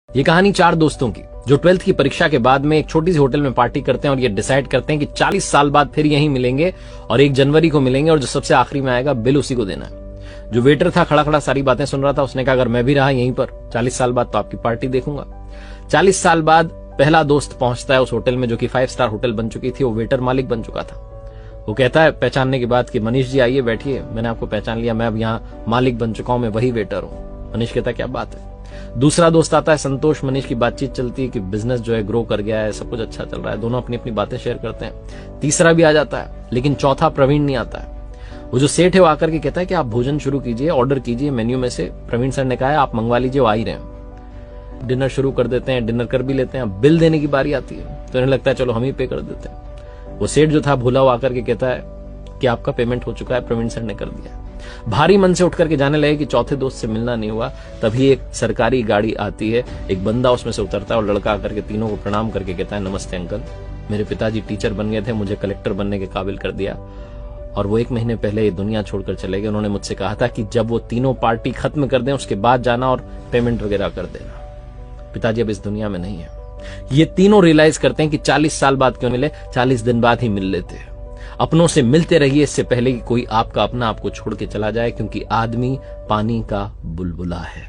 ये कहानी 4 दोस्तों की जो 12th की परीक्षा के बाद में एक छोटी सी होटल में पार्टी करते हैं और ये डिसाइड करते हैं कि 40 साल बाद फिर यहीं मिलेंगे और 1 जनवरी को मिलेंगे और जो सबसे आखिरी में आएगा बिल उसी को देना है। जो वेटर था खड़ा खड़ा सारी बातें सुन रहा था, उसने कहा अगर मैं भी रहा यहीं पर 40 साल बाद तो आपकी पार्टी देखूंगा। 40 साल बाद पहला दोस्त पहुंचता है उस होटल में जो कि 5 स्टार होटल बन चुकी थी। वो वेटर मालिक बन चुका था। वो कहता है पहचानने के बाद कि मनीष जी आइए बैठिए, मैंने आपको पहचान लिया, मैं अब यहाँ मालिक बन चुका हूं, मैं वही वेटर हूं। मनीष कहता है क्या बात है। दूसरा दोस्त आता है संतोष। मनीष की बातचीत चलती है कि बिजनेस जो है ग्रो कर गया है, सब कुछ अच्छा चल रहा है, दोनों अपनी अपनी बातें शेयर करते हैं। तीसरा भी आ जाता है, लेकिन चौथा प्रवीण नहीं आता है। वो जो सेठ है वो आकर के कहता है कि आप भोजन शुरू कीजिए, ऑर्डर कीजिए मेन्यू में से, प्रवीण सर ने कहा है आप मंगवा लीजिए, वो आ ही रहे हैं। डिनर शुरू कर देते हैं, डिनर कर भी लेते हैं। बिल देने की बारी आती है तो इन्हें लगता है चलो हम ही पे कर देते हैं। वो सेठ जो था भूला वो आकर के कहता है कि आपका पेमेंट हो चुका है, प्रवीण सर ने कर दिया। भारी मन से उठ करके जाने लगे कि चौथे दोस्त से मिलना नहीं हुआ। तभी एक सरकारी गाड़ी आती है, एक बंदा उसमें से उतरता है और लड़का आकर के तीनों को प्रणाम करके कहता है नमस्ते अंकल, मेरे पिताजी टीचर बन गए थे, मुझे कलेक्टर बनने के काबिल कर दिया और वो 1 महीने पहले ये दुनिया छोड़कर चले गए। उन्होंने मुझसे कहा था कि जब वो तीनों पार्टी खत्म कर दें उसके बाद जाना और पेमेंट वगैरह कर देना। पिताजी अब इस दुनिया में नहीं है। ये तीनों रियलाइज करते हैं कि 40 साल बाद क्यों मिले, 40 दिन बाद ही मिल लेते हैं। अपनों से मिलते रहिए इससे पहले कि कोई आपका अपना आपको छोड़ के चला जाए, क्योंकि आदमी पानी का बुलबुला है।